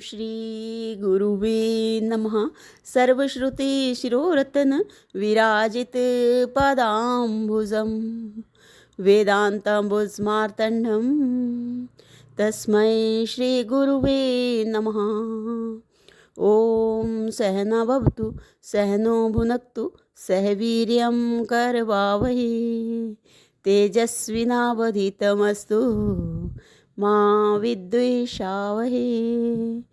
श्री गुरुवे नमः। सर्वश्रुतिशिरोरत्न विराजित पदाम्बुजं वेदान्ताम्बुजमार्तण्डं तस्मै श्री गुरुवे नमः। ॐ सहना भवतु सहनो भुनक्तु सह वीर्यं करवावहै तेजस्विनावधीतमस्तु मा विद्विषावहै।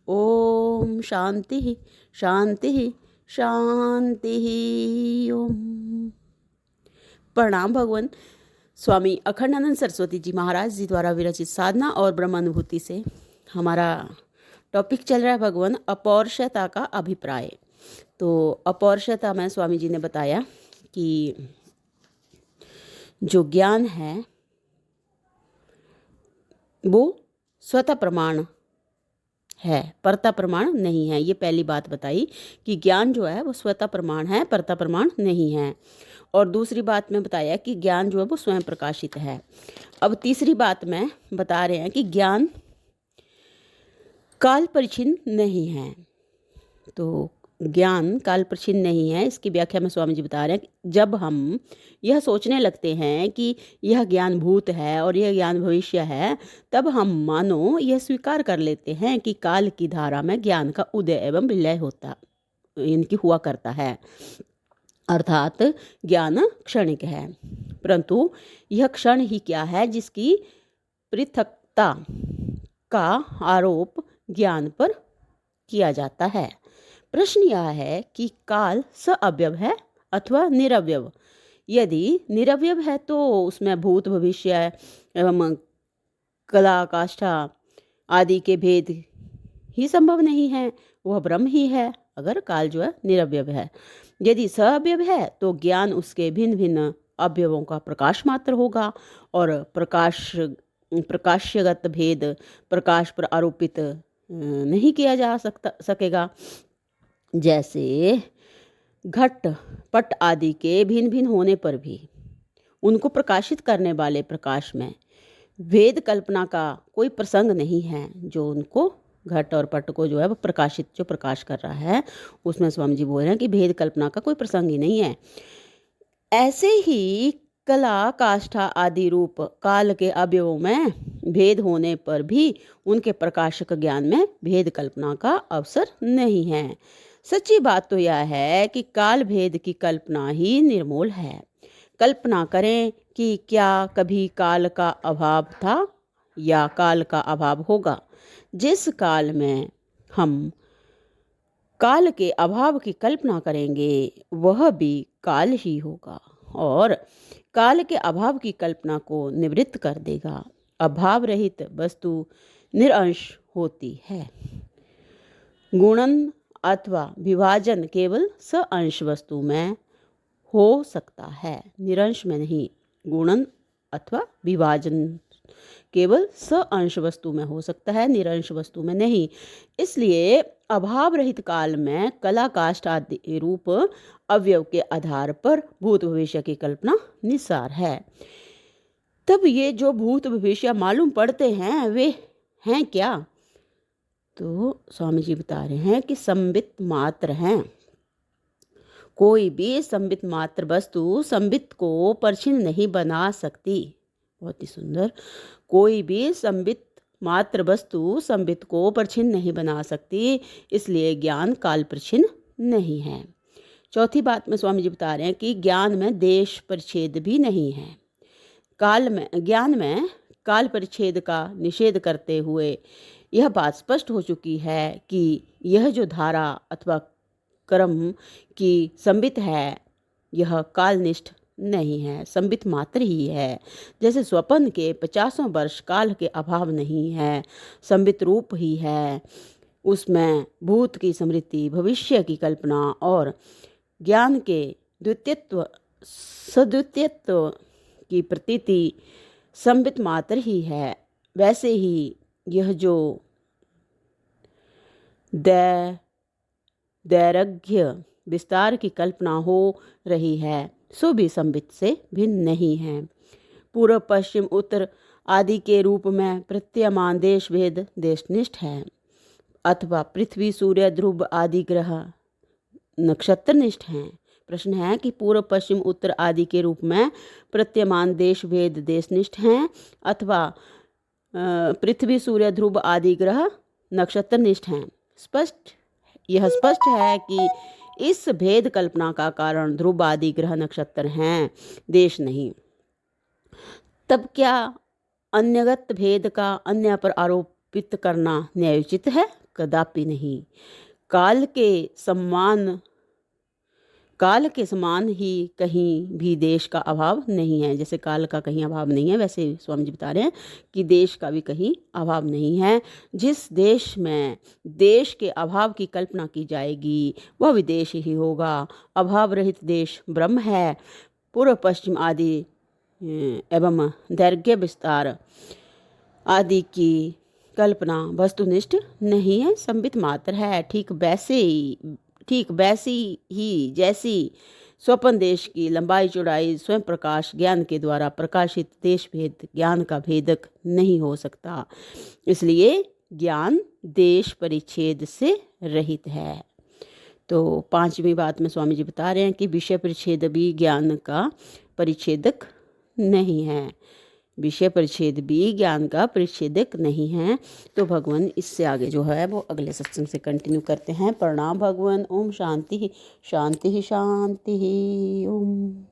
ओम शांति शांति शांति। ओम। प्रणाम भगवान। स्वामी अखंडानंद सरस्वती जी महाराज जी द्वारा विरचित साधना और ब्रह्मानुभूति से हमारा टॉपिक चल रहा है भगवान अपौरुषता का अभिप्राय। तो अपौरुषता में स्वामी जी ने बताया कि जो ज्ञान है वो स्वतः प्रमाण है, परता प्रमाण नहीं है। ये पहली बात बताई कि ज्ञान जो है वो स्वतः प्रमाण है, परता प्रमाण नहीं है। और दूसरी बात में बताया कि ज्ञान जो है वो स्वयं प्रकाशित है। अब तीसरी बात में बता रहे हैं कि ज्ञान काल परिच्छिन्न नहीं है। तो ज्ञान काल परिच्छिन्न नहीं है, इसकी व्याख्या में स्वामी जी बता रहे हैं कि जब हम यह सोचने लगते हैं कि यह ज्ञान भूत है और यह ज्ञान भविष्य है, तब हम मानो यह स्वीकार कर लेते हैं कि काल की धारा में ज्ञान का उदय एवं विलय होता इनकी हुआ करता है, अर्थात ज्ञान क्षणिक है। परंतु यह क्षण ही क्या है जिसकी पृथकता का आरोप ज्ञान पर किया जाता है। प्रश्न यह है कि काल सअवयव है अथवा निरवयव। यदि निरवयव है तो उसमें भूत भविष्य एवं कला काष्ठा आदि के भेद ही संभव नहीं है, वह ब्रह्म ही है अगर काल जो है निरवयव है। यदि सअवयव है तो ज्ञान उसके भिन्न भिन्न अवयवों का प्रकाश मात्र होगा और प्रकाश्यगत भेद प्रकाश पर आरोपित नहीं किया जा सकेगा। जैसे घट पट आदि के भिन्न भिन्न होने पर भी उनको प्रकाशित करने वाले प्रकाश में भेद कल्पना का कोई प्रसंग नहीं है। जो उनको घट और पट को जो है वो प्रकाशित जो प्रकाश कर रहा है उसमें स्वामी जी बोल रहे हैं कि भेद कल्पना का कोई प्रसंग ही नहीं है। ऐसे ही कला काष्ठा आदि रूप काल के अवयवों में भेद होने पर भी उनके प्रकाशक ज्ञान में भेद कल्पना का अवसर नहीं है। सच्ची बात तो यह है कि काल भेद की कल्पना ही निर्मूल है। कल्पना करें कि क्या कभी काल का अभाव था या काल का अभाव होगा। जिस काल में हम काल के अभाव की कल्पना करेंगे वह भी काल ही होगा और काल के अभाव की कल्पना को निवृत्त कर देगा। अभाव रहित वस्तु निरंश होती है। गुणन अथवा विभाजन केवल सअंश वस्तु में हो सकता है, निरंश में नहीं। गुणन अथवा विभाजन केवल सअंश वस्तु में हो सकता है, निरंश वस्तु में नहीं। इसलिए अभाव रहित काल में कला काष्ठ आदि रूप अवयव के आधार पर भूत भविष्य की कल्पना निस्सार है। तब ये जो भूत भविष्य मालूम पड़ते हैं वे हैं क्या? तो स्वामी जी बता रहे हैं कि संबित मात्र हैं। कोई भी संबित मात्र वस्तु संबित को परिच्छिन्न नहीं बना सकती। बहुत ही सुंदर। कोई भी संबित मात्र वस्तु संबित को परिच्छिन्न नहीं बना सकती, इसलिए ज्ञान काल परिच्छिन्न नहीं है। चौथी बात में स्वामी जी बता रहे हैं कि ज्ञान में देश परिच्छेद भी नहीं है। ज्ञान में काल परिच्छेद का निषेध करते हुए यह बात स्पष्ट हो चुकी है कि यह जो धारा अथवा क्रम की संबित है यह कालनिष्ठ नहीं है, संबित मात्र ही है। जैसे स्वप्न के 50 वर्ष काल के अभाव नहीं है, संबित रूप ही है। उसमें भूत की स्मृति, भविष्य की कल्पना और ज्ञान के द्वितीयत्व सद्वितीयत्व की प्रतीति संबित मात्र ही है। वैसे ही यह जो दैर्घ्य विस्तार की कल्पना हो रही है सो भी संबित से भिन्न नहीं है। पूर्व पश्चिम उत्तर आदि के रूप में प्रतीयमान देश भेद देशनिष्ठ है। अथवा पृथ्वी सूर्य ध्रुव आदि ग्रह नक्षत्रनिष्ठ हैं। प्रश्न है कि पूर्व पश्चिम उत्तर आदि के रूप में प्रत्यमान देश भेद देशनिष्ठ हैं अथवा पृथ्वी सूर्य ध्रुव आदि ग्रह नक्षत्रनिष्ठ हैं। यह स्पष्ट है कि इस भेद कल्पना का कारण ध्रुव आदि ग्रह नक्षत्र हैं, देश नहीं। तब क्या अन्यगत भेद का अन्य पर आरोपित करना न्यायोचित है? कदापि नहीं। काल के समान ही कहीं भी देश का अभाव नहीं है। जैसे काल का कहीं अभाव नहीं है, वैसे स्वामी जी बता रहे हैं कि देश का भी कहीं अभाव नहीं है। जिस देश में देश के अभाव की कल्पना की जाएगी वह विदेश ही होगा। अभाव रहित देश ब्रह्म है। पूर्व पश्चिम आदि एवं दैर्घ्य विस्तार आदि की कल्पना वस्तुनिष्ठ नहीं है, संबित मात्र है। ठीक वैसी ही जैसी स्वपन देश की लंबाई चौड़ाई स्वयं प्रकाश ज्ञान के द्वारा प्रकाशित देश भेद ज्ञान का भेदक नहीं हो सकता। इसलिए ज्ञान देश परिच्छेद से रहित है। तो 5वीं बात में स्वामी जी बता रहे हैं कि विषय परिच्छेद भी ज्ञान का परिच्छेदक नहीं है। विषय परिच्छेद भी ज्ञान का परिच्छेदक नहीं है। तो भगवान इससे आगे जो है वो अगले सत्संग से कंटिन्यू करते हैं। प्रणाम भगवान। ओम शांति शांति शांति ओम।